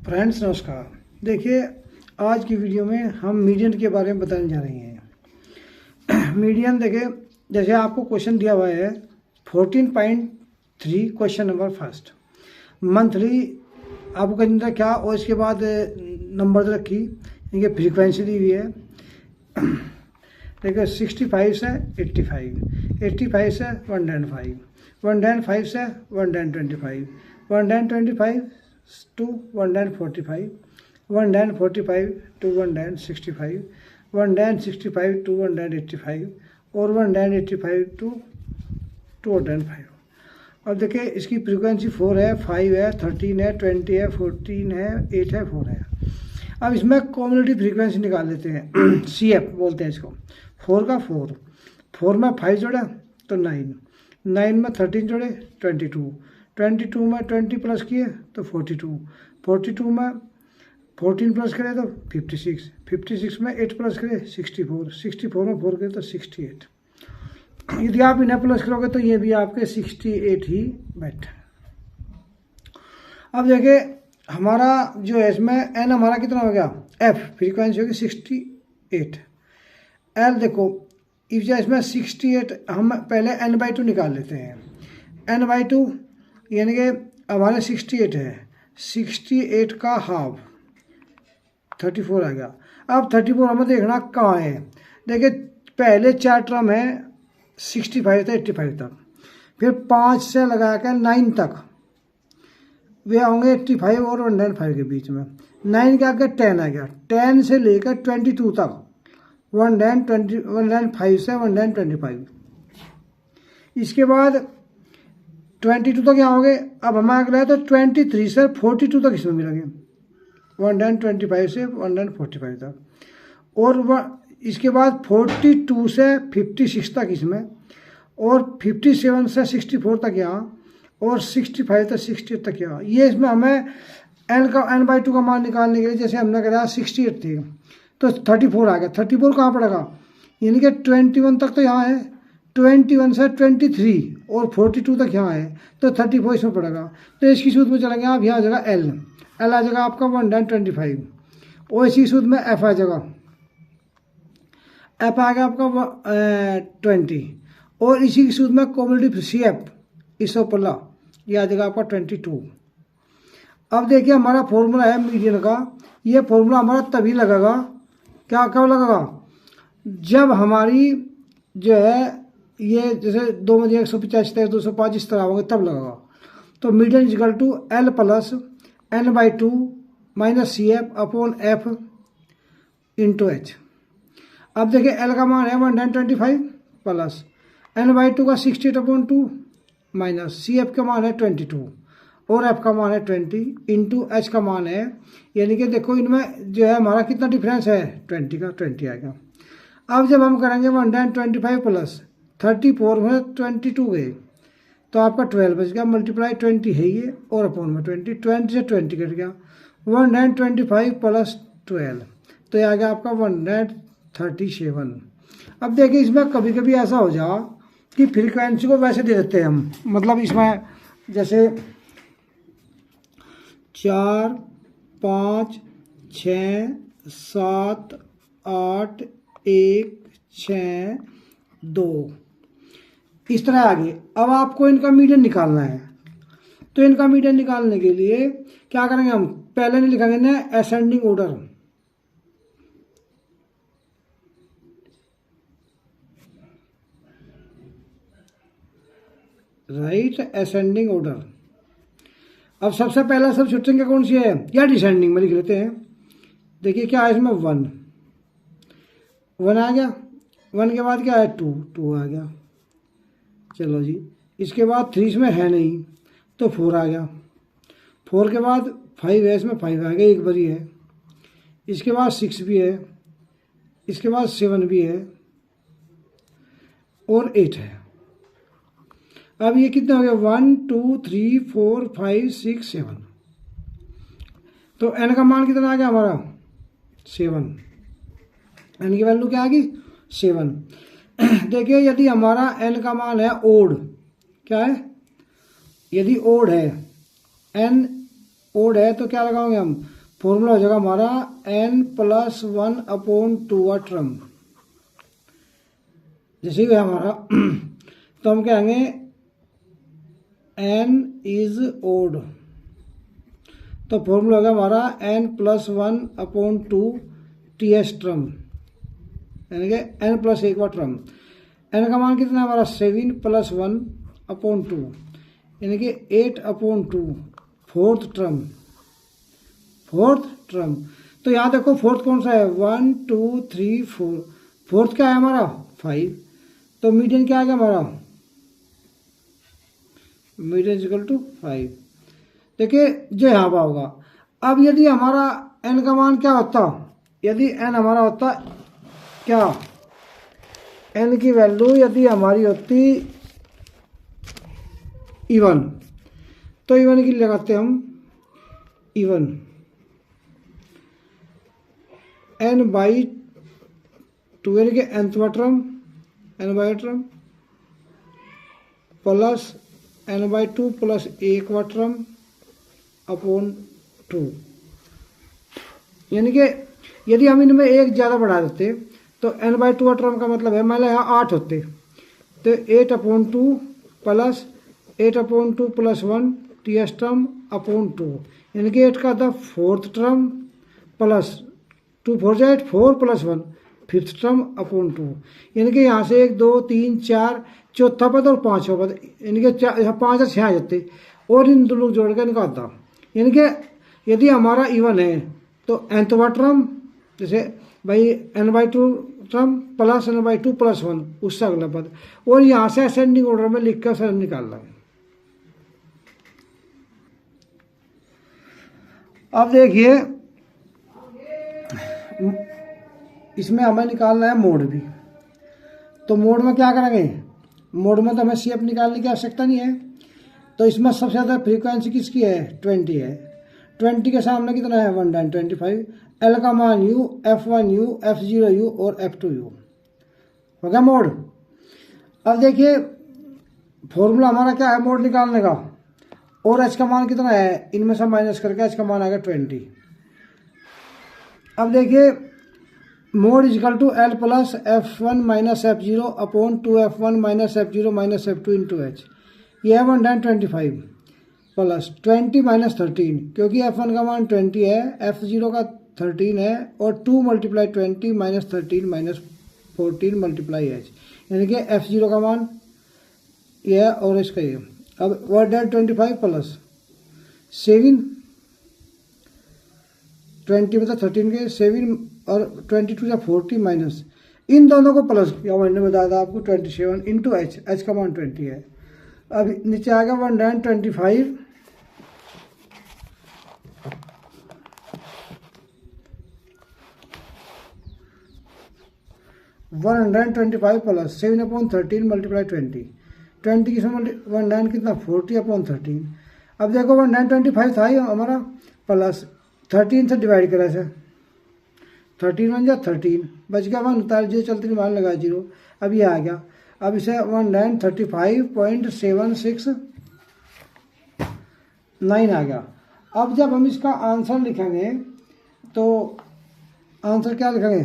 Friends नमस्कार। देखिए, आज की वीडियो में हम मीडियन के बारे में बताने जा रहे हैं। मीडियन देखिए, जैसे आपको क्वेश्चन दिया हुआ है 14.3 क्वेश्चन नंबर फर्स्ट। मंथली आपको कहना क्या और इसके बाद नंबर रखी, इनकी फ्रीक्वेंसी दी हुई है। देखिए 65 से 85, 85 से 105, 105 से 125, 125 to 145, 145 to 165, 165 to 185 और 185 to 205। अब देखिए इसकी फ्रीक्वेंसी 4 है, 5 है, 13 है, 20 है, 14 है, 8 है, 4 है। अब इसमें कॉम्युलेटिव फ्रीक्वेंसी निकाल लेते हैं। CF बोलते हैं इसको। 4 का 4 में 5 जोड़ा तो 9, 9 में 13 जोड़े 22, 22 में 20 प्लस किए तो 42, 42 में 14 प्लस करें तो 56, 56 में 8 प्लस करें 64, 64 में 4 करें तो 68। यदि आप इन्हें प्लस करोगे तो ये भी आपके 68 ही बैठे। अब देखिए हमारा जो है इसमें एन हमारा कितना हो गया, एफ फ्रीक्वेंसी होगी 68। एल देखो इसमें 68, हम पहले n/2 निकाल लेते हैं। n/2 यानी कि हमारे 68 है, 68 का हाफ 34 आ गया। अब 34 हमें देखना कहाँ है। देखिए पहले 4 टर्म है 65 से 85 तक, फिर 5 से लगा कर 9 तक वे होंगे 85 और 105 के बीच में। 9 के आगे 10 आ गया, 10 से लेकर 22 तक 105 से 125। इसके बाद 22 तक यहाँ हो गए। अब हमें अगला है तो 23 से 42 तक इसमें मिलेंगे, 125 से 145 तक। और इसके बाद 42 से 56 तक इसमें, और 57 से 64 तक यहाँ, और 65 से 68 तक यहाँ। ये इसमें हमें n/2 का मान निकालने के लिए, जैसे हमने करा 68 थी तो 34 आ गया। 34 कहाँ पड़ेगा, यानी कि 21 तक तो यहाँ है, 21 से 23 और 42 तक यहाँ है तो 34 इसमें पड़ेगा। तो इसकी सूत्र में चलेंगे आप, यहाँ आ जाएगा एल आ जाएगा आपका 125, और इसी सूत्र में एफ आ जाएगा, एफ आ गया आपका 20, और इसी की सूत्र में कॉम्युलेटिव CF इसोपला ये आ जाएगा आपका 22। अब देखिए हमारा फॉर्मूला है मीडियन का। ये फॉर्मूला हमारा तभी लगेगा, क्या कब लगेगा, जब हमारी जो है ये जैसे 2 में 185 तक 205 इस तरह होंगे तब लगेगा। तो median equal to L plus n/2 minus CF upon F into H। अब देखिए L का मान है 125 प्लस n/2 का 68/2 माइनस CF का मान है 22 और F का मान है 20 इंटू H का मान है, यानी कि देखो इनमें जो है हमारा कितना डिफरेंस है 20 का 20 आएगा। अब जब हम करेंगे 125 प्लस 34 में 22 गए तो आपका 12 बच गया, मल्टीप्लाई 20 है ये और अपॉन में 20 से 20 कट गया, 125 प्लस 12 तो ये आ गया आपका 137। अब देखिए इसमें कभी कभी ऐसा हो जाए कि फ्रीक्वेंसी को वैसे दे देते हैं हम, मतलब इसमें जैसे 4, 5, 6, 7, 8, 1, 6, 2 इस तरह आगे। अब आपको इनका मीडियन निकालना है, तो इनका मीडियन निकालने के लिए क्या करेंगे हम, पहले नहीं लिखेंगे ना ascending order, right ascending order. अब सबसे पहला सब छुट्टिंग कौन सी है, या डिसेंडिंग में लिख लेते हैं। देखिए क्या है इसमें 1 आ गया, 1 के बाद क्या है 2 आ गया, चलो जी। इसके बाद 3 इसमें है नहीं तो 4 आ गया, 4 के बाद 5 है, इसमें 5 आ गया, एक बारी है। इसके बाद 6 भी है, इसके बाद 7 भी है और 8 है। अब ये कितने हो गए 1 2 3 4 5 6 7। तो n का मान कितना आ गया हमारा 7, n की वैल्यू क्या आ गई 7। देखिए यदि हमारा n का मान है ओड, क्या है, यदि ओड है n ओड है तो क्या लगाओगे हम फॉर्मूला हो जाएगा हमारा n+1/2 टर्म। जैसे ही हमारा तो हम कहेंगे n इज ओड, तो फॉर्मूला होगा हमारा n+1/2 TS टर्म, यानी कि n+1 टर्म। n का मान कितना है हमारा 7 + 1/2, यानी कि 8/2 फोर्थ टर्म। तो यहाँ देखो फोर्थ कौन सा है, 1 2 3 4, फोर्थ क्या है हमारा 5, तो मीडियन क्या आ गया हमारा, मीडियन इक्वल टू 5। देखिए जो यहाँ पर होगा। अब यदि हमारा n का मान क्या होता, यदि n हमारा होता क्या, n की वैल्यू यदि हमारी होती इवन, तो इवन की लगाते हम इवन n/2, यानी कि nth term plus n/2 plus 1वां टर्म अपॉन 2, यानी कि यदि हम इनमें एक ज़्यादा बढ़ा देते तो n/2 टर्म का मतलब है, मान लो यहाँ 8 होते तो 8/2 plus 8/2 plus 1 TS term upon 2, यानी कि 8 का था fourth term plus 2 4 8 4 plus 1 fifth term upon 2, यानी कि यहाँ से 1 2 3 4 चौथा पद और पाँचवा पद, यानी कि 5 और 6 आ जाते और इन दोनों जोड़ कर इनका आता। यानी कि यदि हमारा इवन है तो nth टर्म, जैसे भाई n/2 term plus n/2 plus 1 उससे अगला पद, और यहाँ से असेंडिंग ऑर्डर में लिख कर सर निकालना है। अब देखिए इसमें हमें निकालना है मोड भी, तो मोड में क्या करेंगे, मोड में तो हमें शेप निकालने की आवश्यकता नहीं है, तो इसमें सबसे ज़्यादा फ्रीक्वेंसी किसकी है 20 है, 20 के सामने कितना है 1/25, L का मान U, F1U, F0U और F2U हो गया मोड। अब देखिए फॉर्मूला हमारा क्या है मोड निकालने का, और H का मान कितना है, इनमें से माइनस करके H का मान आएगा 20। अब देखिए mode equal to L plus F1 minus F0 upon 2F1 minus F0 minus F2 into H, ये है 1/25 प्लस 20 माइनस 13, क्योंकि F1 का मान 20 है, F0 का 13 है, और 2 × 20 माइनस 13 माइनस 14 मल्टीप्लाई H, यानी कि F0 का मान ये है और इसका ये। अब 1/25 प्लस 7, 20 मतलब 13 के 7 और 22 या 40 माइनस, इन दोनों को प्लस किया, मैंने बताया था आपको 27 इंटू H, H का मान 20 है। अब नीचे आ गया 1/25 125 प्लस 7/13 मल्टीप्लाई 20 की समझ 1 कितना 40/13। अब देखो 1/25 था ये हमारा, प्लस 13 से डिवाइड करा से 13 बन जा 13 बच गया 1 उतार जो चलते मान लगा 0, अब ये आ गया। अब इसे 135.769 आ गया। अब जब हम इसका आंसर लिखेंगे तो आंसर क्या लिखेंगे,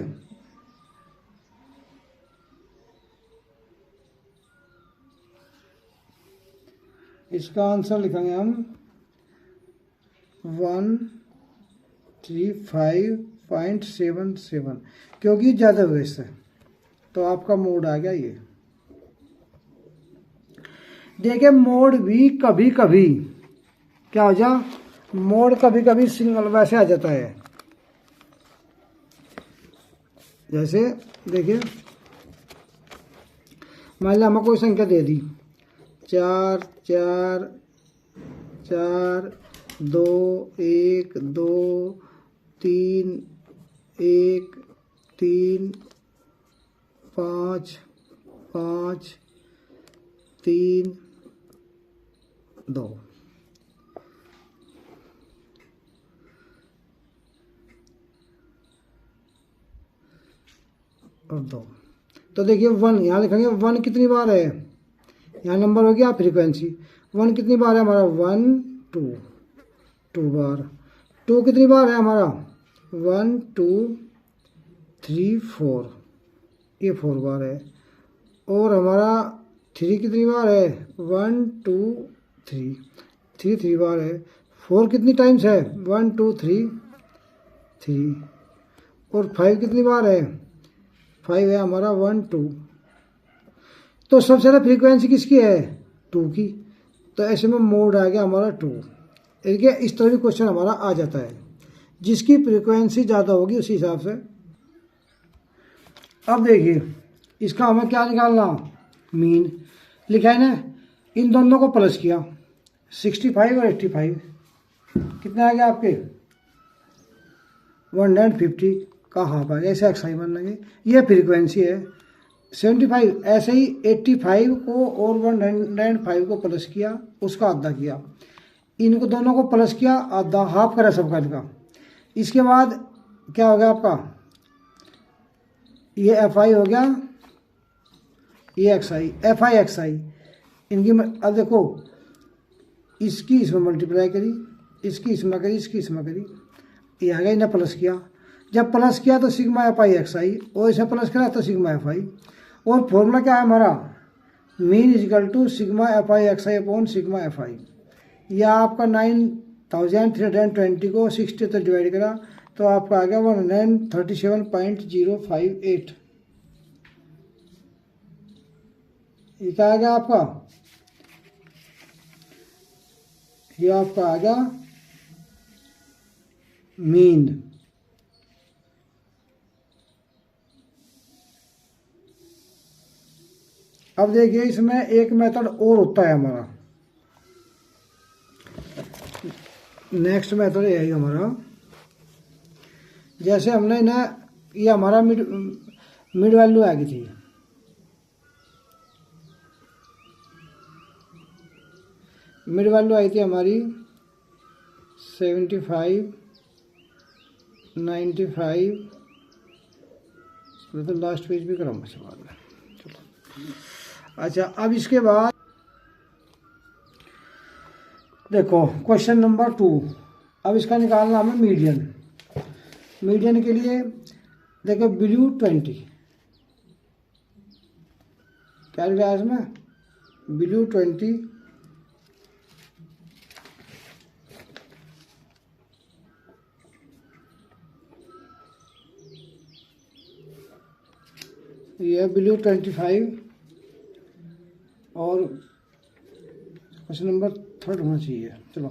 इसका आंसर लिखेंगे हम 135.77, क्योंकि ज़्यादा हुए इससे, तो आपका मोड आ गया ये। देखिए मोड भी कभी कभी क्या हो जा, मोड कभी कभी सिंगल वैसे आ जाता है, जैसे देखिए मान लो हमें कोई संख्या दे दी 4 4 4 2 1 2 3 1 3 5 5 3 2, और 2। तो देखिए 1 यहाँ लिखेंगे, 1 कितनी बार है, यहाँ नंबर हो गया फ्रीक्वेंसी, 1 कितनी बार है हमारा 1 2 2 बार, टू कितनी बार है हमारा, 1 2 3 4, ये 4 बार है। और हमारा 3 कितनी बार है, 1 2 3, 3 बार है। 4 कितनी टाइम्स है, 1 2 3 3। और 5 कितनी बार है, 5 है हमारा, 1 2। तो सबसे ज़्यादा फ्रीक्वेंसी किसकी है, 2 की। तो ऐसे में मोड आ गया हमारा 2। देखिए इस तरह भी क्वेश्चन हमारा आ जाता है, जिसकी फ्रीक्वेंसी ज़्यादा होगी उसी हिसाब से। अब देखिए इसका हमें क्या निकालना, मीन लिखा है ना, इन दोनों को प्लस किया, 65 और 85 कितना आ गया आपके, 150 का हाफ आ गया। ऐसे एक्साई मान लेंगे, ये फ्रीक्वेंसी है। 75 ऐसे ही 85 को और 105 को प्लस किया, उसका आधा किया, इनको दोनों को प्लस किया, आधा हाफ करा सबका इनका। इसके बाद क्या हो गया आपका, ये एफ आई हो गया, ये X I, F I x I इनकी। अब देखो इसकी इसमें मल्टीप्लाई करी, इसकी इसमें करी, इसकी इसमें करी, ये आ गया, इन्हें प्लस किया। जब प्लस किया तो सिग्मा एफ आई एक्स आई, और इसे प्लस करा तो सिग्मा एफ आई। और फॉर्मूला क्या है हमारा, mean equal to sigma F I x I upon sigma F i. यह आपका 9320 को 60 तक डिवाइड करा तो आपका आ गया 137.058। ये क्या आ गया आपका, ये आपका आ गया मीन। अब देखिए इसमें एक मेथड और होता है हमारा, नेक्स्ट मेथड यही हमारा। जैसे हमने ना, ये हमारा मिड वैल्यू आ गई थी, मिड वैल्यू आई थी हमारी 75 95, तो लास्ट पेज भी कराऊंगा इसके बाद में। चलो अच्छा, अब इसके बाद देखो क्वेश्चन नंबर 2। अब इसका निकालना हमें मीडियन। मीडियन के लिए देखो ब्लू 20, क्या लिखा है इसमें, ब्लू 20 ये ब्लू 25 और क्वेश्चन नंबर 3 होना चाहिए। चलो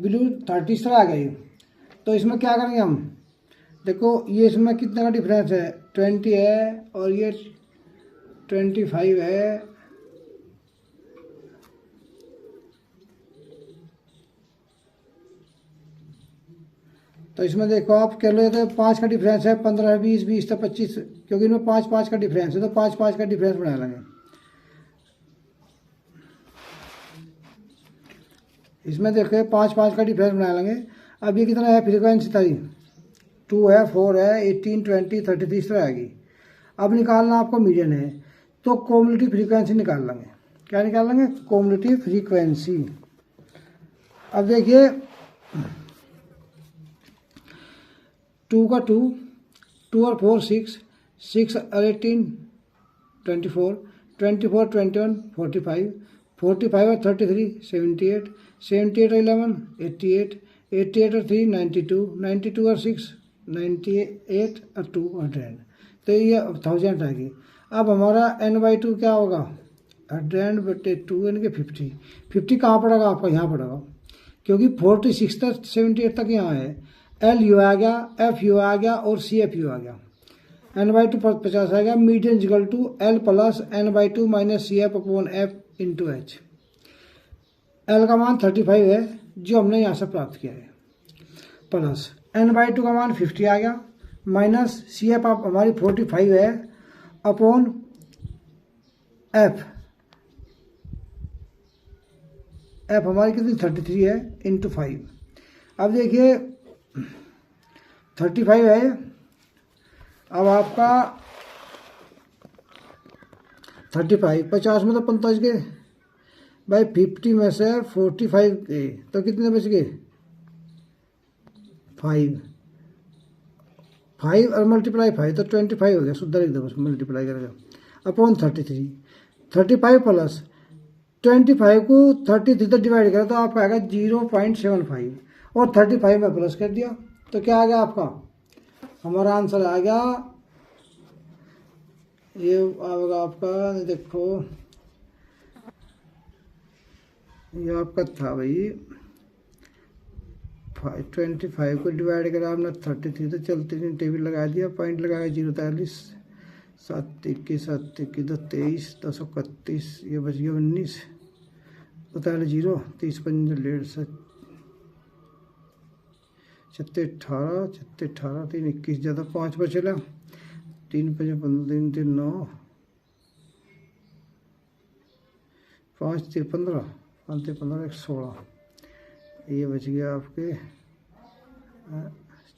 ब्लू 30 इस तरह आ गई। तो इसमें क्या करेंगे हम, देखो ये इसमें कितना का डिफरेंस है, 20 है और ये 25 है। तो इसमें देखो आप कह लो तो 5 का डिफरेंस है, 15 20 20 तो 25, क्योंकि इनमें 5 5 का डिफरेंस है, तो 5 5 का डिफरेंस बना लेंगे। इसमें देखो 5 5 का डिफरेंस बना लेंगे। अब ये कितना है, फ्रीक्वेंसी था 2 है, 4 है, 18 20 33 इस तरह आएगी। अब निकालना आपको मीडियन है, तो कॉम्युलेटिव फ्रीक्वेंसी निकाल लेंगे। क्या निकाल लेंगे, कॉम्युलेटिव फ्रीक्वेंसी। अब देखिए 2 का 2, 2 और 4 6, 6 और 18 24, 24 21 45, 45 और 33 78, 78 और 11 88, 88 और 3 92, 92 और 6 98 और 2 100। तो ये 1000 आएगी। अब हमारा n/2 क्या होगा, 100/2 यानी कि 50। 50 कहाँ पड़ेगा आपका, यहाँ पड़ेगा, क्योंकि 46 तक 78 तक यहाँ है। एल यू आ गया, एफ यू आ गया और सी एफ यू आ गया। n/2 50 आएगा। Median equal to L plus n/2 minus C F upon F into h. L का मान 35 है जो हमने यहाँ से प्राप्त किया है, प्लस n/2 का मान 50 आ गया, माइनस सी एफ आप हमारी 45 है अपॉन एफ, एफ हमारी कितनी 33 है इंटू 5। अब देखिए 35 है, अब आपका 35 50 में तो 45 गए भाई, 50 में से 45 गए तो कितने बच गए, 5 और मल्टीप्लाई 5 तो 25 हो गया, शुद्ध लिख दो बस, मल्टीप्लाई करेगा अपॉन 33। 35 प्लस 25 को 33 तक डिवाइड करें तो आपका आएगा 0.75 और 35 में प्लस कर दिया तो क्या आ गया आपका, हमारा आंसर आ गया ये आएगा आपका, देखो ये आपका था भाई 25 को डिवाइड करा आपने 33 तो चलते नहीं, टेबल लगा दिया, पॉइंट लगाया 043, 7 21 7 21 तो 23 231, ये बच गया 19, उतार 0 30 5 1.5 36 18 36 18 3 21 ज़्यादा 5 बचेगा, 3 5 15 3 3 9 5 3 15 5 3 15 16, ये बच गया आपके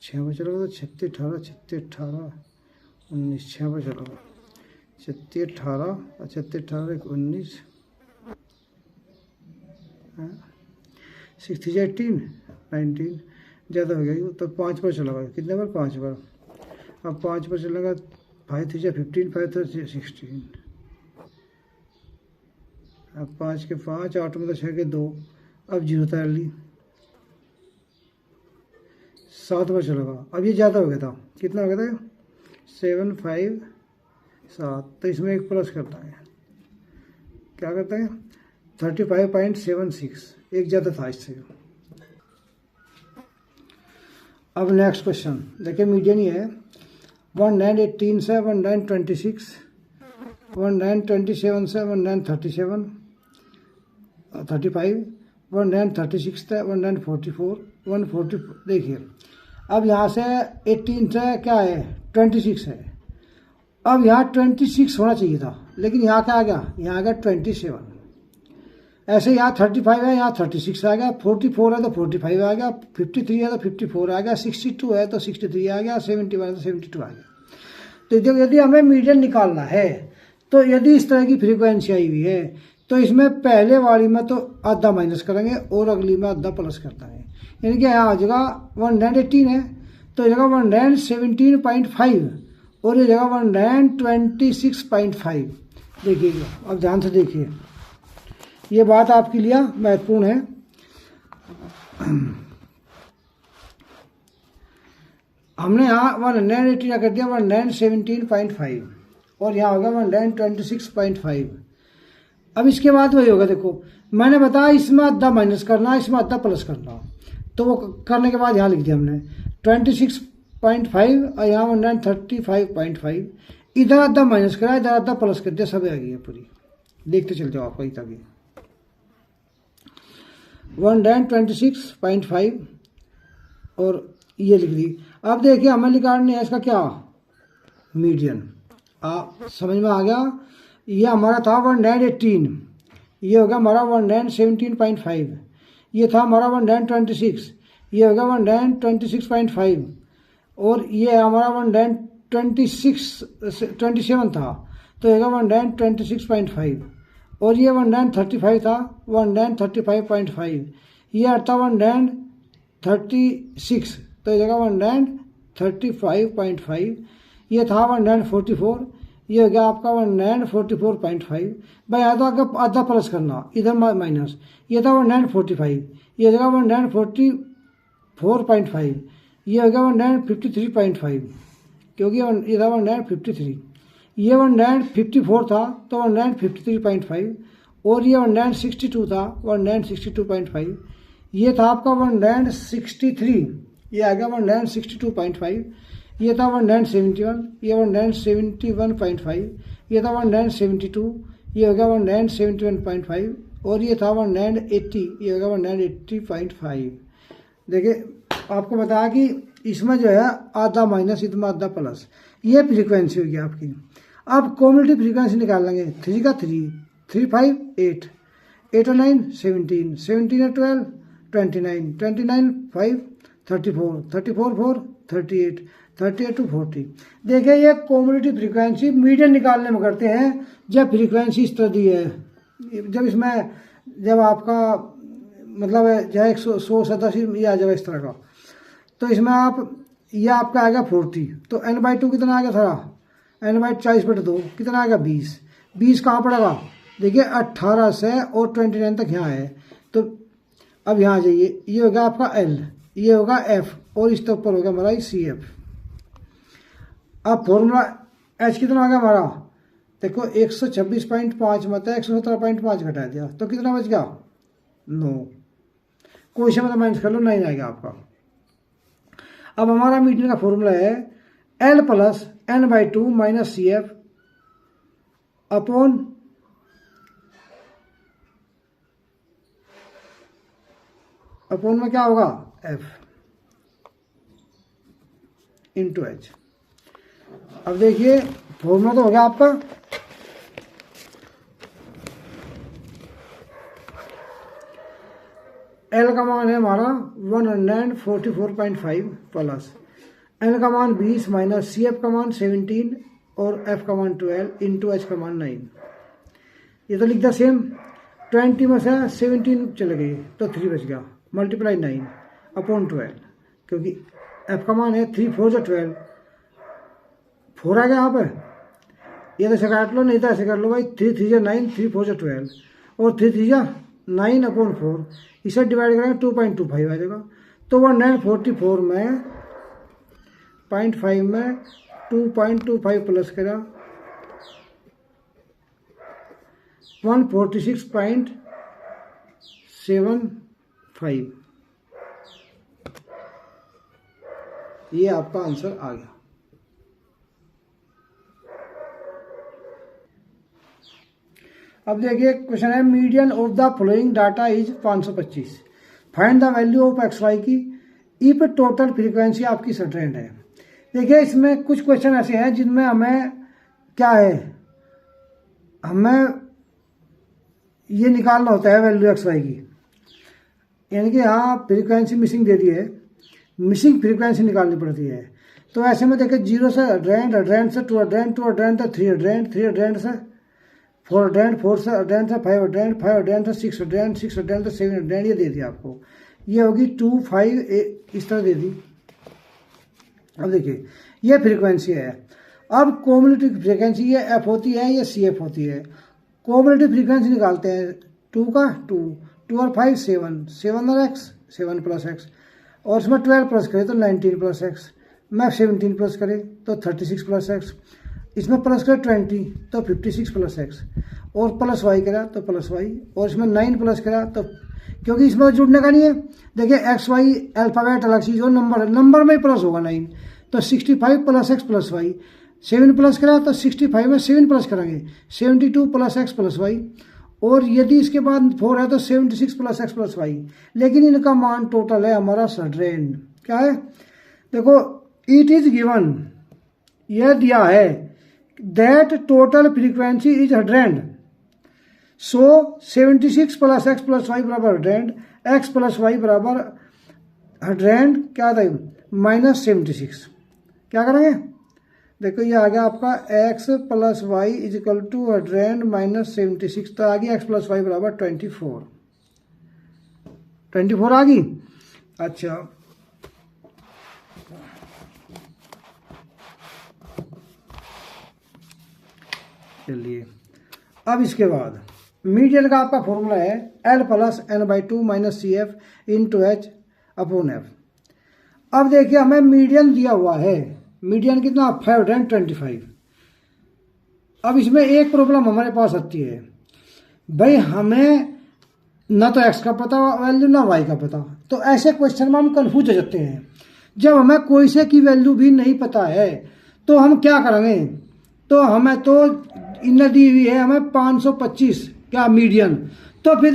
6 बच रहा तो 36 18 36 18 19 6 बच रहा 36 18 और 36 18 19 6 18 19 ज़्यादा हो गया तो 5 पर चला गया, कितने बार 5 बार, अब 5 पर चलेगा 5 3 15 5 3 16, अब 5 के 5 8 में तो 6 के 2, अब 0 तैयार ली 7 पर चलेगा, अब ये ज़्यादा हो गया था, कितना हो गया था 7 5 7, तो इसमें एक प्लस करता है, क्या करता है 35.76, एक ज़्यादा था इससे। अब नेक्स्ट क्वेश्चन देखिए, मीडियन ही है 1918 से 1926, 1927 से 1937 35, 1936 से 1944 140। देखिए अब यहाँ से 18 से क्या है 26 है, अब यहाँ 26 होना चाहिए था, लेकिन यहाँ क्या आ गया, यहाँ आ गया 27, ऐसे यहाँ 35 है यहाँ 36 आ गया, 44 है तो 45 आ गया, 53 है तो 54 आ गया, 62 है तो 63 आ गया, 71 है तो 72 आ गया। तो जब यदि हमें मीडियन निकालना है तो यदि इस तरह की फ्रीक्वेंसी आई हुई है तो इसमें पहले वाली में तो आधा माइनस करेंगे और अगली में आधा प्लस करता है, यानी कि यहाँ आ जाएगा 118 है तो ये जगह 117.5 और ये जगह 126.5। देखिए अब ध्यान से देखिए, ये बात आपके लिए महत्वपूर्ण है। हमने यहाँ 118 कर दिया 117.5 और यहाँ होगा 126.5। अब इसके बाद वही होगा, देखो मैंने बताया इसमें आधा माइनस करना, इसमें आधा प्लस करना, तो वो करने के बाद यहाँ लिख दिया हमने 26.5 और यहाँ 135.5, इधर आधा माइनस करा इधर आधा प्लस कर दिया, सब आ गई है पूरी, देखते चल जाओ आपको इतना भी 126.5 और ये लिख दी। अब देखिए हमें निकालने है इसका क्या मीडियन, समझ में आ गया, ये हमारा था 118, ये होगा हमारा 117.5, ये था हमारा 126, ये होगा 126.5 और ये हमारा 127 था तो होगा 126.5 और ये 135 था 135.5, ये था 136 तो ये जगह 135.5, ये था 144, ये हो गया आपका 144.5। भाई आधा प्लस करना इधर माइनस, ये था 145, ये जगह 144.5, ये हो गया 153.5 क्योंकि ये था 153, ये 154 था तो 153.5 और ये 162 था 162.5, ये था आपका 163, ये आ गया 162.5, ये था 171, ये 171.5, ये था 172, ये होगा 171.5 और ये था 180, ये होगा 180.5। देखिए आपको बताया कि इसमें जो है आधा माइनस इसमें आधा प्लस, ये फ्रीक्वेंसी होगी आपकी। अब कॉम्युलेटिव फ्रीक्वेंसी निकाल लेंगे, 3 का 3, 3 5 8, 8 और 9 17, 17 और 12 29, 29 5 34, 34 4 38, 38 to 40। देखिए ये कॉम्युलेटिव फ्रीक्वेंसी मीडियन निकालने में करते हैं जब फ्रीक्वेंसी इस तरह दी है, जब इसमें जब आपका मतलब है जो 100 87 ये आ जाएगा इस तरह का, तो इसमें आप ये आपका आएगा 40, तो n/2 कितना आएगा सारा, n/2 40/2 कितना आएगा 20। 20 कहाँ पड़ेगा, देखिए 18 से और 29 तक यहाँ है। तो अब यहाँ जाइए, ये होगा आपका L, ये होगा F और इसके ऊपर होगा हमारा CF। अब फॉर्मूला H कितना आ गया हमारा, देखो 126.5 में था 117.5 घटा दिया तो कितना बच गया 9। क्वेश्चन में तो माइनस कर लो, 9 आएगा आपका। अब हमारा मीडियन का फॉर्मूला है L + n/2 - CF अपॉन में क्या होगा F इंटू H। अब देखिए फॉर्मूला तो हो गया आपका, L का मान है हमारा 144.5 प्लस N का मान 20 माइनस CF का मान 17 और F का मान 12 इंटू H का मान 9। ये तो लिख दिया सेम। 20 में से 17 चले गई तो 3 बच गया, मल्टीप्लाई 9 अपॉन 12, क्योंकि F का मान है 3 4 जो 12, 4 आ गया यहाँ पर। ये तो ऐसे काट लो, नहीं तो ऐसे कर लो भाई, 3 3 जो 9, 3 4 जो 12 और 3 3 जो 9 अपॉन 4, इसे डिवाइड करेंगे 2.25 आ जाएगा। तो 1944 में 0.5 में 2.25 प्लस करा 146.75, ये आपका आंसर आ गया। अब देखिए क्वेश्चन है median of the following data is 525, find the value of XY की इफ टोटल फ्रीक्वेंसी आपकी सर्टेन है। देखिए इसमें कुछ क्वेश्चन ऐसे हैं जिनमें हमें क्या है, हमें ये निकालना होता है वैल्यू XY की, यानी कि यहाँ फ्रीक्वेंसी मिसिंग दे दी है, मिसिंग फ्रीक्वेंसी निकालनी पड़ती है। तो ऐसे में देखिए 0 से अड्रेंट, अड्रेंट से 2 अड्रेंट, 2 अड्रेंट से 3 अड्रेंट, 3 अड्रेंट से 4 अड्रेंट, 4 से अड्रेंट से 5 अड्रेंट, 5 अड्रेंट से 6 अड्रेंट, 6 अड्रेंट से 7 अड्रेंट, ये दे दिया आपको। ये होगी 2 5 इस तरह दे दी। अब देखिए ये फ्रीक्वेंसी है। अब कॉम्युलेटिव फ्रीक्वेंसी ये F होती है, ये CF होती है। कॉम्युलेटिव फ्रीक्वेंसी निकालते हैं 2 का 2 और 5 7, 7 और X 7 + X, और इसमें 12 प्लस करे तो 19 + X, मैं 17 प्लस करे तो 36 + X, इसमें प्लस करे 20 तो 56 + X, और प्लस Y करा तो प्लस Y, और इसमें 9 प्लस करा तो, क्योंकि इसमें जुड़ने का नहीं है। देखिए XY अल्फ़ाबेट अलग चीज़ और नंबर में ही प्लस होगा 9, तो 65 + X + Y, 7 प्लस करा तो 65 में 7 प्लस करेंगे 72 + X + Y, और यदि इसके बाद 4 है तो 76 + X + Y। लेकिन इनका मान टोटल है हमारा सर्टेन। क्या है, देखो इट इज गिवन, यह दिया है that total frequency is 100, so 76 + X + Y बराबर 100, X + Y बराबर 100 क्या था -76। क्या करेंगे, देखो ये आ गया आपका X + Y = 100 -76, तो आ गया X + Y बराबर 24 आ गई। अच्छा चलिए, अब इसके बाद मीडियन का आपका फॉर्मूला है L + n/2 - CF into H upon F। अब देखिए हमें मीडियन दिया हुआ है, मीडियन कितना 525। अब इसमें एक प्रॉब्लम हमारे पास आती है, भाई हमें ना तो X का पता वैल्यू ना Y का पता, तो ऐसे क्वेश्चन में हम कंफ्यूज हो जाते हैं। जब हमें कोई से की वैल्यू भी नहीं पता है तो हम क्या करेंगे, तो हमें तो इन दी हुई है हमें 525 क्या मीडियन, तो फिर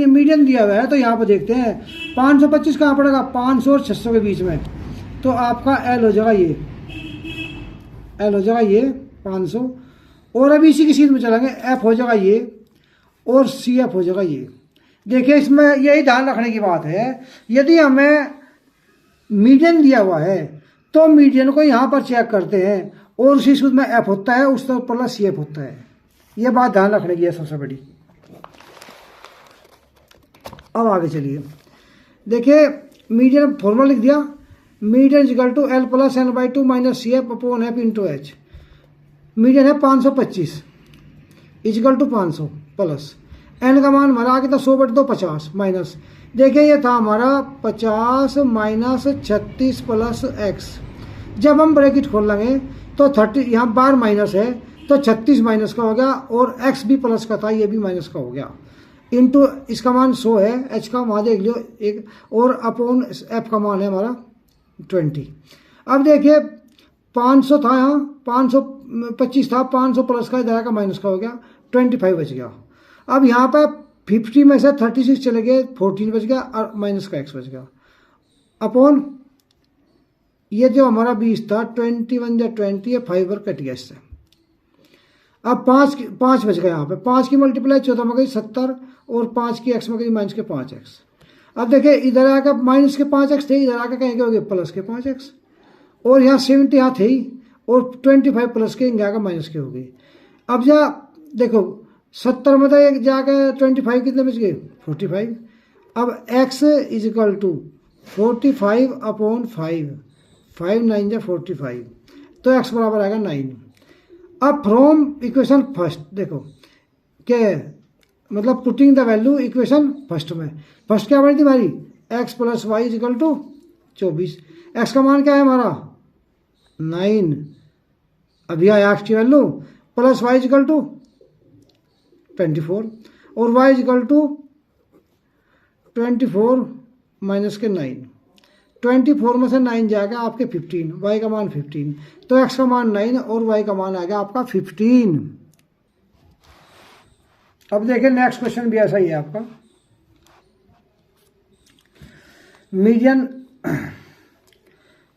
मीडियन दिया हुआ है तो यहाँ पर देखते हैं 525 कहाँ पड़ेगा, 500 और 600 के बीच में, तो आपका L हो जाएगा ये, L हो जाएगा ये 500, और अभी इसी की सीध में चलेंगे F हो जाएगा ये, और CF हो जाएगा ये। देखिए इसमें यही ध्यान रखने की बात है, यदि हमें मीडियन दिया हुआ है तो मीडियन को यहाँ पर चेक करते हैं, और उसी सूत्र में F होता है, उसके ऊपर CF होता है। ये बात ध्यान रखने की है सबसे बड़ी। अब आगे चलिए, देखिए मीडियन फॉर्मूला लिख दिया median equal to L plus n by two minus C F upon F into h. मीडियन है 525 इक्वल टू 500 प्लस एन का मान हमारा आगे था 100/2 50 माइनस, देखिए ये था हमारा 50 माइनस 36 प्लस एक्स। जब हम ब्रैकेट खोल लेंगे तो 30, यहाँ बार माइनस है तो 36 माइनस का हो गया और एक्स भी प्लस का था, ये भी माइनस का हो गया, इंटू इसका मान 100 है, एच का वहाँ देख लियो एक, और अपॉन एफ का मान है हमारा 20। अब देखिए 500 था, यहाँ 525 था, 500 प्लस का इधर का माइनस का हो गया, 25 बच गया। अब यहाँ पे 50 में से 36 चले गए, 14 बच गया और माइनस का एक्स बच गया, अपॉन ये जो हमारा 20 था 21 या 20 ये 5 और कट गया इससे। अब 5 बच गया, यहाँ पे 5 की मल्टीप्लाई 14 में गई 70 और 5 की एक्स में गई माइनस के 5x। अब देखिए इधर आकर माइनस के 5x थे, इधर आकर कहेंगे हो गए प्लस के 5x, और यहाँ 70 यहाँ थे ही, और 25 प्लस के आकर माइनस के हो गए। अब जा देखो 70 में तो एक जाकर 25 कितने बच गए 45। अब x is equal to 45 upon 5 9 जा 45, तो x बराबर आएगा 9। अब फ्रॉम इक्वेशन फर्स्ट देखो के मतलब putting the value equation first में, फर्स्ट क्या बनी थी हमारी x plus y is equal to 24, x का मान क्या है हमारा 9, अभी आया x की value, plus y is equal to 24 और y is equal to 24 minus के 9, 24 में से 9 जाएगा आपके 15, y का मान 15, तो x का मान 9 और y का मान आएगा आपका 15। अब देखिए नेक्स्ट क्वेश्चन भी ऐसा ही है आपका, मीडियन,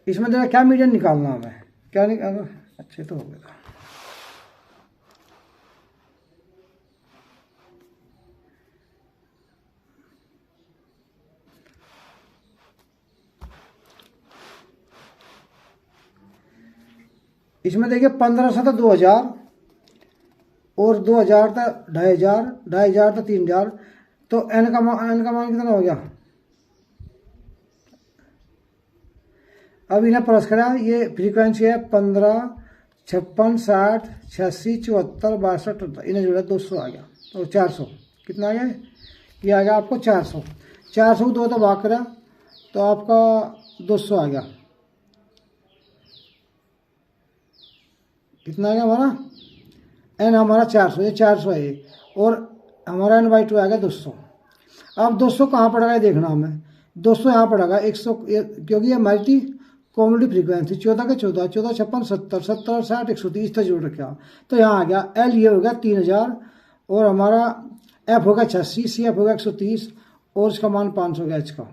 इसमें जरा क्या मीडियन निकालना हमें, क्या निकालना, अच्छे तो हो गया। इसमें देखिए 1500 था 2000 और 2000 था 2500, 2500 था 3000, तो एन का मान कितना हो गया। अब इन्हें प्लस करा, ये फ्रीक्वेंसी है 15 56 60 86 74 62, इन्हें जोड़ा 200 आ गया, और 400 कितना आ गया, ये आ गया आपको 400 को 2 तो भाग करा तो आपका 200 आ गया, कितना आ गया हमारा एन हमारा 400, ये 400 है ये, और हमारा एन बाई 2 आ गया 200। अब 200 कहाँ पड़ेगा ये देखना हमें, 200 यहाँ पड़ेगा 100, क्योंकि ये हमारी थी कॉमन फ्रीक्वेंसी 14 के 14 14 56 70 70 60 130 तक जोड़ रखा, तो यहाँ आ गया एल ये हो गया 3000 और हमारा एफ होगा 86, सी एफ होगा 130 और इसका मान 500 गया एच का।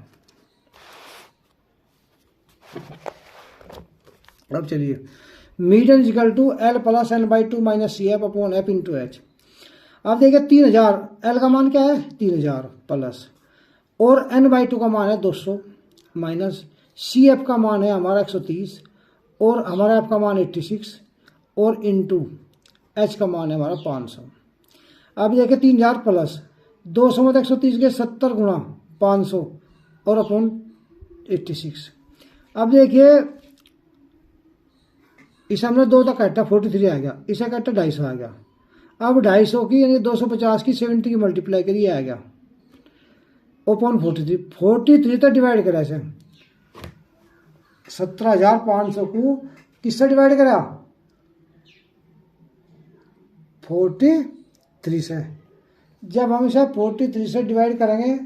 अब चलिए median equal to L plus n by 2 minus C F upon F into H. अब देखिए 3000, एल का मान क्या है 3000 प्लस, और एन बाई 2 का मान है 200 माइनस सी एफ का मान है हमारा 130 और हमारा एफ का मान 86 और इंटू एच का मान है हमारा 500। अब देखिए 3000 प्लस 200 में 130 के 70 गुणा 500 और अपॉन 86। अब देखिए इसे हमने 2 तक काटा 43 आ गया, इसे काटा 250 आ गया। अब 250 की यानी 250 की 70 की मल्टीप्लाई करिए आ गया ओपन 43 तक डिवाइड करा इसे 17,500 को किससे डिवाइड करा 43 से। जब हम इसे 43 से डिवाइड करेंगे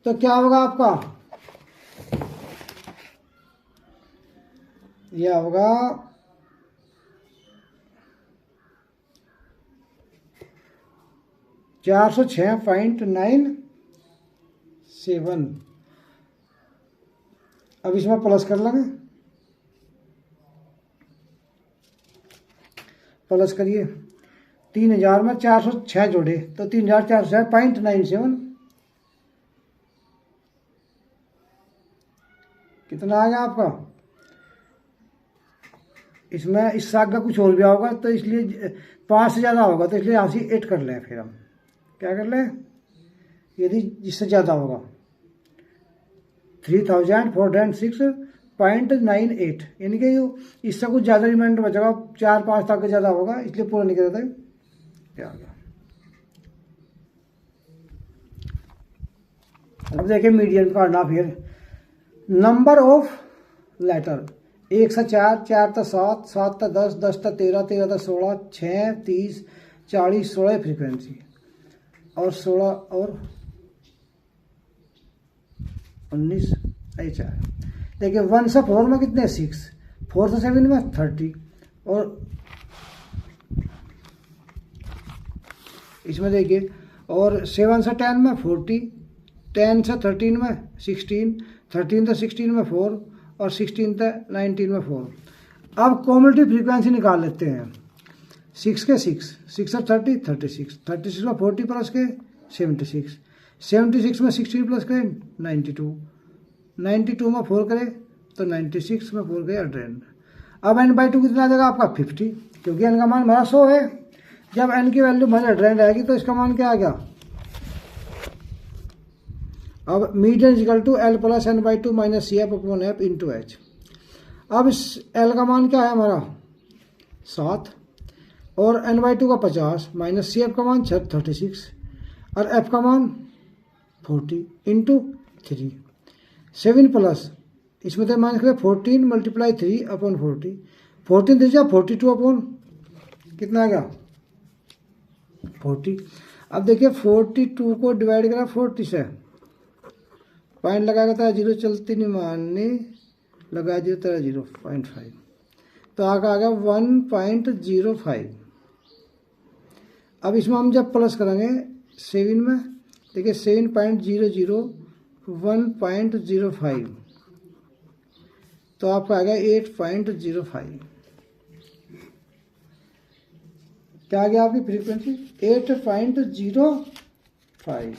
तो क्या होगा आपका, यह होगा 406.97। अब इसमें प्लस कर लेंगे, प्लस करिए 3000 में 406 जोड़े तो 3406.97 कितना आ गया आपका। इसमें इस साग का कुछ और भी होगा तो इसलिए 5 से ज़्यादा होगा तो इसलिए यहाँ से 8 कर लें, फिर हम क्या कर लें यदि जिससे ज़्यादा होगा 3406 0.98, यानी कि इससे कुछ ज़्यादा रिमाइंडर बचेगा, 4-5 तक ज़्यादा होगा, इसलिए पूरा नहीं कर देते। क्या आ गया, अब देखिए मीडियन काटना। फिर नंबर ऑफ लेटर 1 से 4, 4 से 7, 7 से 10, 10 से 13, 13 से 16, 6, 30, 40, 16 फ्रीक्वेंसी, और 16 और 19 HR। देखिए 1 से 4 में कितने 6, 4 से 7 में 30, और इसमें देखिए, और 7 से 10 में 40, 10 से 13 में 16, 13 से 16 में 4, और 16 से 19 में 4। अब कॉम्युलेटिव फ्रीक्वेंसी निकाल लेते हैं। 6 के 6, 6 से 30, 36, 36 में 40 प्लस के 76, 76 में 16 प्लस के 92, 92 में 4 करे तो 96 में 4 करे 100। अब n/2 कितना आ जाएगा आपका 50, क्योंकि n का मान हमारा 100 है। जब n की वैल्यू हमारी 100 आएगी तो इसका मान क्या आ गया। अब median equal to L plus n/2 minus CF upon F into H। अब इस L का मान क्या है हमारा 7, और n/2 का 50 माइनस CF का मान 36, और F का मान 40 इंटू 3, 7 प्लस इसमें तो माइनस करें 14 मल्टीप्लाई 3 अपॉन 40, 14 3 42 अपॉन कितना आ गया 40। अब देखिए 42 को डिवाइड करा 40 से, पॉइंट लगाएगा तो 0 चलती नहीं मानने लगा 0 तेरा 0.5, तो आगे आ गया 1.05। अब इसमें हम जब प्लस करेंगे 7 में, देखिए 7.00 1.05, तो आपका आ गया 8.05। क्या आ गया आपकी फ्रीक्वेंसी 8.05।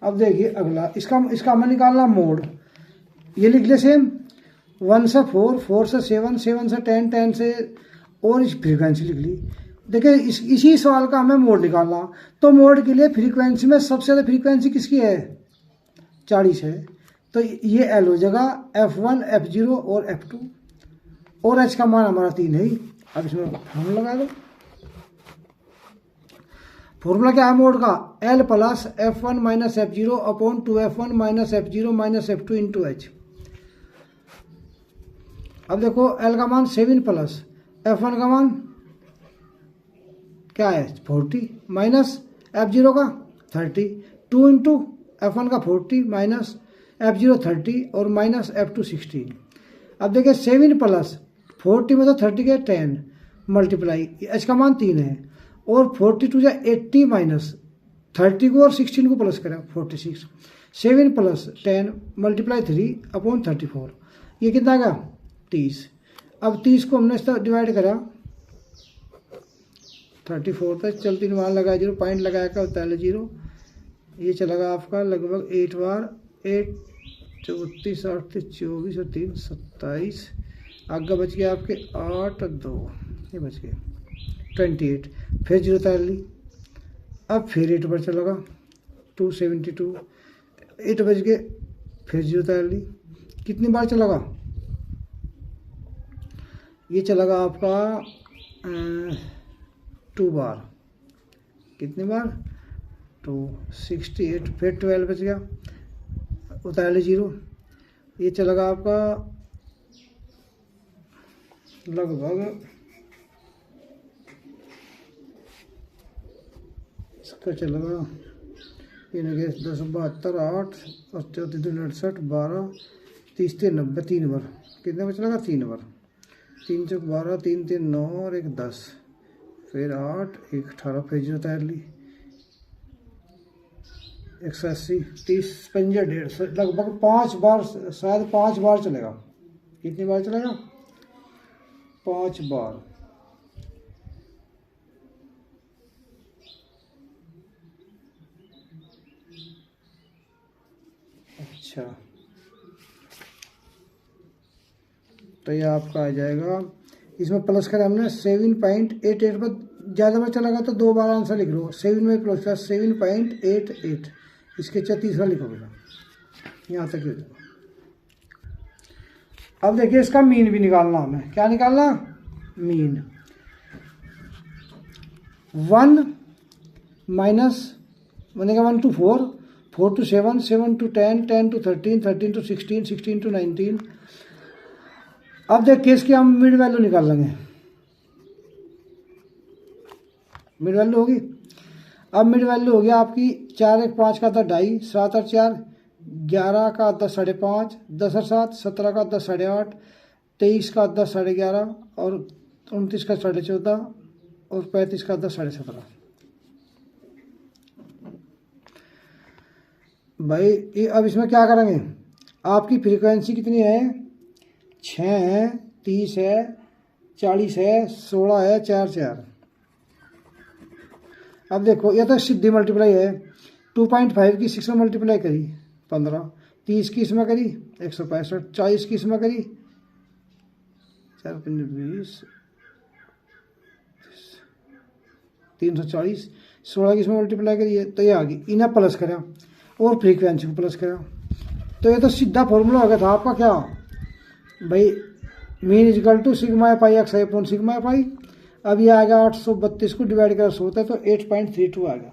अब देखिए अगला, इसका हमें निकालना मोड। ये लिख ले सेम, 1 से 4, 4 से 7, 7 से 10, 10 से, और इस फ्रीक्वेंसी लिख ली। देखिए इसी सवाल का हमें मोड निकालना, तो मोड के लिए फ्रीक्वेंसी में सबसे ज़्यादा फ्रीक्वेंसी किसकी है 40 है, तो ये L हो जाएगा F1, F0 और F2, और H का मान हमारा 3 है। अब इसमें फॉर्मूला लगा दो। फॉर्मूला क्या है मोड का, L plus F1 minus F0 upon 2F1 minus F0 minus F2 into H। अब देखो L का मान 7 प्लस F1 का मान क्या है 40 माइनस F0 का 30, 2 इंटू F1 का 40 माइनस F0 30 और माइनस F2 16। अब देखिए 7 प्लस 40 में तो 30 के 10 मल्टीप्लाई H का मान 3 है, और 42 या 80 माइनस 30 को और 16 को प्लस करें 46, 7 प्लस 10 मल्टीप्लाई 3 अपॉन 34, ये कितना आएगा 30। अब 30 को हमने इस डिवाइड करा 34 तक, चलती मान लगाया 0, पॉइंट लगाया का होता है 0, ये चलेगा आपका लगभग 8 बार 8 34 8 24 और 3 27, आगे बच गया आपके 8 2, ये बच गए 28, फिर 0 तैयार ली। अब फिर 8 बार चलेगा 272, 8 बच गए, फिर 0 तैयार ली। कितनी बार चलेगा, ये चलेगा आपका 2 बार। कितनी बार 268, फिर 12 बच गया, उतार ली 0, ये चलेगा आपका लगभग इसका चलेगा ये 10 72 8 और 34 68 12 30 90, 3 बार। कितने बार चलेगा 3 बार, 3 चौक 12, 3 3 9 और 1 10, फिर 8 1 18, फिर 0 तैयार ली 180 30 55 150, लगभग 5 बार, शायद 5 बार चलेगा। कितनी बार चलेगा 5 बार। अच्छा, तो ये आपका आ जाएगा, इसमें प्लस करें हमने 7.88 पर ज़्यादा में चला गया तो 2 बार आंसर लिख लो। 7 में प्लस 7.88, इसके 34 लिखो बेटा, यहाँ तक ही। अब देखिए इसका मीन भी निकालना हमें। क्या निकालना? मीन। 1 माइनस बनेगा 1 to 4, 4 to 7, 7 to 10, 10 to 13, 13 to 16, 16 to 19। अब देखिए इसकी हम मिड वैल्यू निकाल लेंगे। मिड वैल्यू होगी, अब मिड वैल्यू हो गया आपकी 4 1 5 का 2.5, 7 8 4 11 का 10 5.5, 10 और 7 17 का 10 8.5, 23 का 10 11.5 और 29 का 14.5 और 35 का 10 17.5। भाई अब इसमें क्या करेंगे? आपकी फ्रीक्वेंसी कितनी है? 6 है, 30 है, 40 है, 16 है, 4 4। अब देखो ये तो सीधी मल्टीप्लाई है। 2.5 की 6 में मल्टीप्लाई करी 15, 30 की इसमें करी 165, 40 की इसमें करी 4 20, 340, 16 की इसमें मल्टीप्लाई करिए तो ये आ गई। इन्हें प्लस करें और फ्रीक्वेंसी को प्लस करें तो ये तो सीधा फॉर्मूला हो गया था आपका। क्या भाई? Mean is equal to sigma F I x I upon sigma F I. अब ये आ गया 832 को डिवाइड कर 100 होता है तो 8.32 आ गया।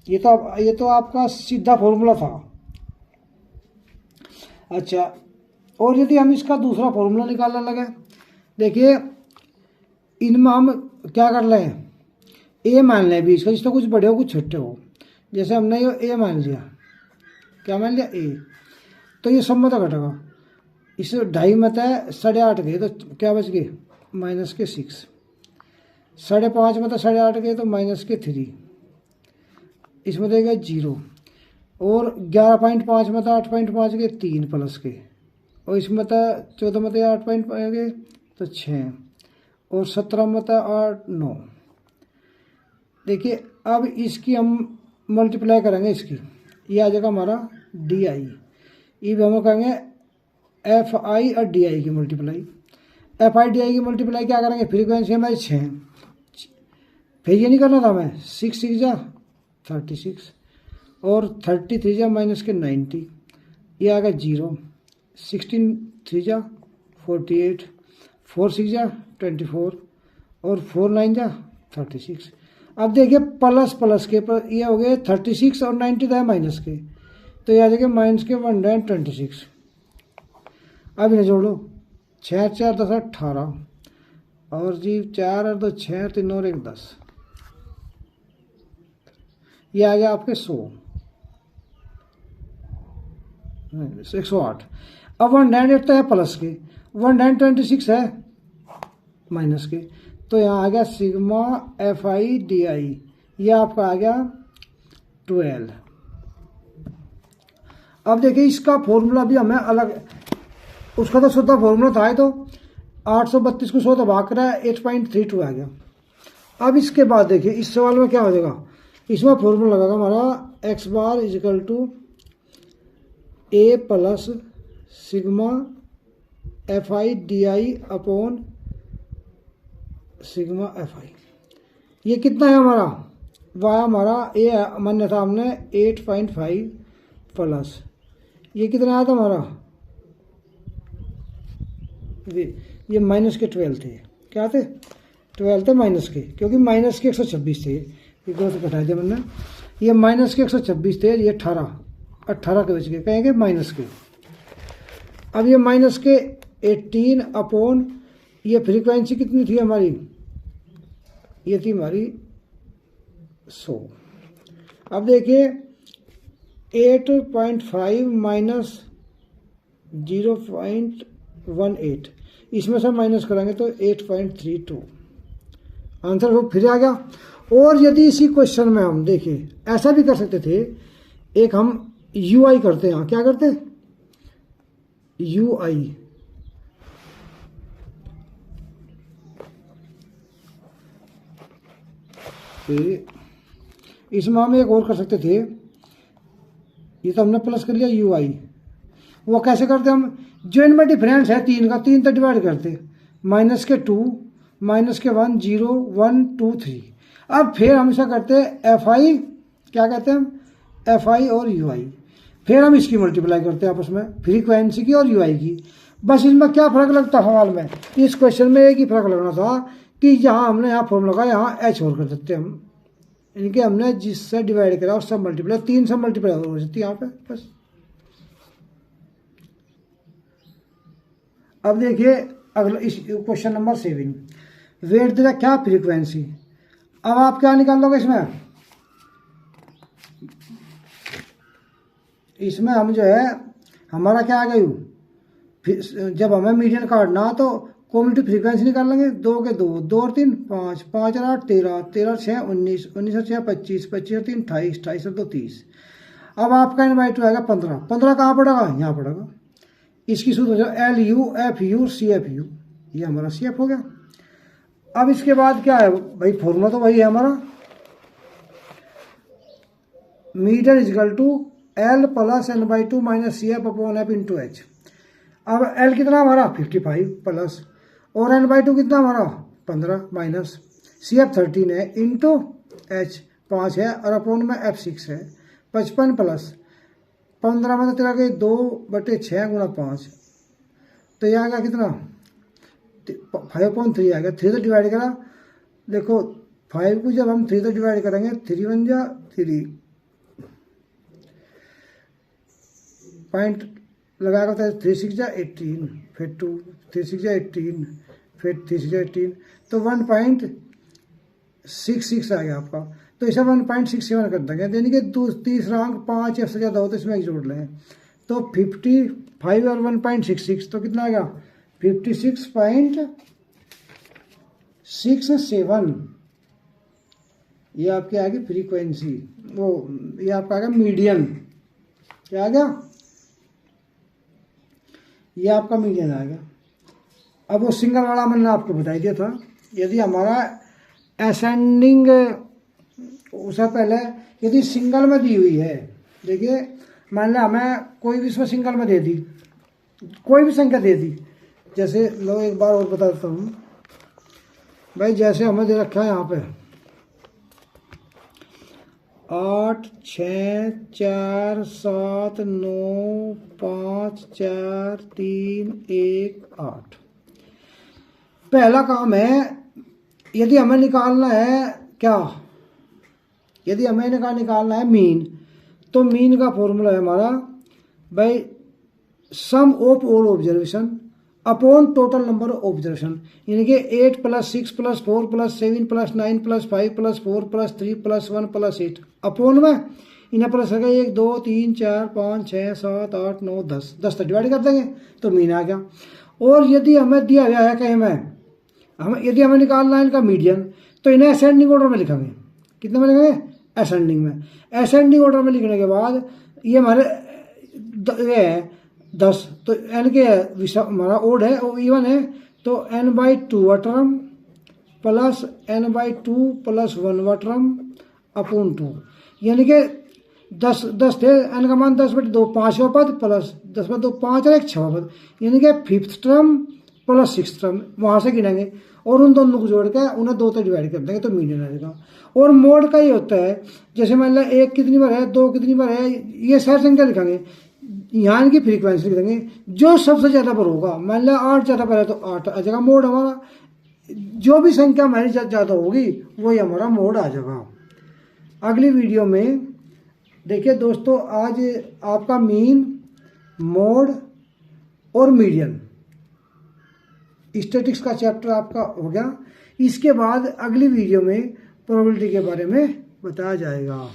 ये तो आपका सीधा फॉर्मूला था। अच्छा, और यदि हम इसका दूसरा फॉर्मूला निकालने लगे, देखिए इनमें हम क्या कर रहे हैं? ए मान लें बीच का, जिससे कुछ बड़े हो कुछ छोटे हो। जैसे हमने ये ए मान लिया, क्या मान लिया? ए। तो ये सब मत घटेगा, इस 2.5 मत है 8.5 गए तो क्या बच गए? -6। 5.5 में तो 8.5 गए तो -3, इसमें देगा 0। और 11.5 में तो 8.5 गए 3 प्लस के, और इसमें तो 14 में तो 8.5 गए तो 6, और 17 में तो 8 9। देखिए अब इसकी हम मल्टीप्लाई करेंगे, इसकी ये आ जाएगा हमारा DI। ये भी हम कहेंगे FI और DI की मल्टीप्लाई। FI DI की मल्टीप्लाई क्या करेंगे? फ्रीक्वेंसी हमारी 6, फिर ये नहीं करना था हमें। 6 6 जा 36 और 33 जा -90, ये आ गया 0। 16 3 जा 48, 4 6 जा 24 और 4 9 जा 36। अब देखिए प्लस प्लस के पर ये हो गए 36 और 90 है माइनस के, तो ये आ जाएगा -126। अब इन्हें जोड़ो, 6 4 10 18 और जी 4 और 2 6 3 और 1 10, ये आ गया आपके 108। अब 198 तो है प्लस के, 126 है माइनस के, तो यहाँ आ गया सिग्मा FI DI, ये आपका आ गया 12। अब देखिए इसका फॉर्मूला भी हमें अलग, उसका तो शुद्ध फॉर्मूला था, तो 832 को 100 तो भाग रहा है 8.32 आ गया। अब इसके बाद देखिए इस सवाल में क्या हो जाएगा? इसमें फॉर्मूला लगेगा हमारा x bar is equal to A plus sigma FI DI upon sigma FI। ये कितना है हमारा? वाई हमारा ए मान्य था हमने 8.5 प्लस, ये कितना आया था हमारा? ये माइनस के 12 थे। क्या थे? 12 थे माइनस के, क्योंकि माइनस के 126 थे, ये गलत घटा दिया मैंने। ये माइनस के 126 थे, ये 18 के बच गए, कहेंगे माइनस के। अब ये माइनस के 18 अपॉन ये फ्रीक्वेंसी कितनी थी हमारी? ये थी हमारी 100। अब देखिए 8.5 माइनस 0.18, इसमें से माइनस करेंगे तो 8.32, आंसर वो फिर आ गया। और यदि इसी क्वेश्चन में हम देखिए ऐसा भी कर सकते थे, एक हम UI करते हैं। क्या करते? UI। इसमें हम एक और कर सकते थे, ये तो हमने प्लस कर लिया UI। वो कैसे करते हम? जो इनमें डिफरेंस है 3 का, 3 तो डिवाइड करते, -2 माइनस के 1 0 1 2 3। अब फिर हम ऐसा करते हैं एफ आई, क्या कहते हैं हम, एफ आई और यू आई, फिर हम इसकी मल्टीप्लाई करते हैं आपस में, फ्रीक्वेंसी की और यू आई की। बस इसमें क्या फ़र्क लगता है सवाल में, इस क्वेश्चन में एक ही फ़र्क लगना था कि यहाँ हमने यहाँ फॉर्मूला लगाया, यहाँ एच और कर देते हैं हम, इनके हमने जिससे डिवाइड करा उससे मल्टीप्लाई, 3 से मल्टीप्लाई हो सकती है यहाँ पे बस। अब देखिए अगला इस क्वेश्चन नंबर 7, वेट दे रहा क्या, फ्रीक्वेंसी। अब आप क्या निकाल लोगे इसमें हम जो है हमारा क्या आ गई, जब हमें मीडियन काटना तो कॉम्यूटेटिव फ्रीक्वेंसी निकाल लेंगे, 2 के 2 2 और 3 5 5 और 8 13 13 और 6 19 19 और 6 25 25 और 3 28 28 और 2 30। अब आपका n/2 आएगा 15, 15 कहाँ पड़ेगा, यहाँ पड़ेगा। इसकी सूत्र हो जाए L U F U C F U, ये हमारा सी एफ हो गया। अब इसके बाद क्या है भाई, फॉर्मूला तो वही है हमारा, median is equal to L plus n/2 minus C F upon F into H. अब एल कितना हमारा 55 प्लस, और n/2 कितना हमारा 15 माइनस सी एफ 13 है इंटू एच 5 है और अपॉन में एफ 6 है 55 प्लस 15 में तो तेरा गई 2/6 गुणा 5, तो यह आ गया कितना 5.3 आ गया। 3 से डिवाइड करा, देखो 5 को जब हम 3 से डिवाइड करेंगे 3 बन जा 3 पॉइंट लगाएगा तो 3 6 जा 18, फिर 2 3 6 जा 18, फिर 3 6 जा 18, तो 1.66 आ गया आपका। तो इसे 1.67 कर देंगे, यानी कि तीसरा अंक 5 या से ज़्यादा हो तो इसमें एक जोड़ लें, तो 55 और 1.66 तो कितना आ गया 56.67। ये आपकी आ गई फ्रीक्वेंसी, वो ये आपका आ गया मीडियन, क्या आ गया, ये आपका मीडियन आ गया। अब वो सिंगल वाला मैंने आपको बता दिया था, यदि हमारा असेंडिंग उससे पहले यदि सिंगल में दी हुई है, देखिए मान लिया हमें कोई भी इसमें सिंगल में दे दी, कोई भी संख्या दे दी, जैसे लो एक बार और बता देता हूँ भाई, जैसे हमें दे रखा है यहाँ पे 8 6 4 7 9 5 4 3 1 8। पहला काम है, यदि हमें निकालना है क्या, यदि हमें निकालना है मीन, तो मीन का फॉर्मूला है हमारा भाई sum of all observation upon total number of observation, यानी कि 8 + 6 + 4 + 7 + 9 + 5 + 4 + 3 + 1 + 8 अपॉन में इन्हें प्लस है 1 2 3 4 5 6 7 8 9 10 10 तक डिवाइड कर देंगे तो मीन आ गया। और यदि हमें दिया गया है कहीं में यदि हमें निकालना है इनका मीडियन, तो इन्हें असेंडिंग ऑर्डर में लिखेंगे, कितने में लिखेंगे असेंडिंग में। असेंडिंग ऑर्डर में लिखने के बाद ये हमारे ये है 10, तो n के हमारा ओड है वो इवन है, तो n/2 term plus n/2 + 1 term upon 2, यानी कि 10 थे, n का मान 10/2 5वां पद प्लस 10/2 5 और 1 6वां पद, यानी कि 5th term plus 6th term वहाँ से गिनेंगे और उन दोनों को जोड़ के उन्हें 2 तक डिवाइड कर देंगे तो मीडियन आ जाएगा। और मोड का ये होता है, जैसे मान लिया 1 कितनी बार है 2 कितनी बार है, ये सारी संख्या लिखेंगे, यहाँ इनकी फ्रीक्वेंसी लिख देंगे, जो सबसे ज़्यादा पर होगा, मान लिया 8 ज़्यादा पर है तो 8 आ जाएगा मोड हमारा, जो भी संख्या हमारी ज़्यादा होगी वही हमारा मोड आ जाएगा। अगली वीडियो में देखिए दोस्तों, आज आपका मीन, मोड और मीडियन स्टैटिक्स का चैप्टर आपका हो गया। इसके बाद अगली वीडियो में प्रोबेबिलिटी के बारे में बताया जाएगा।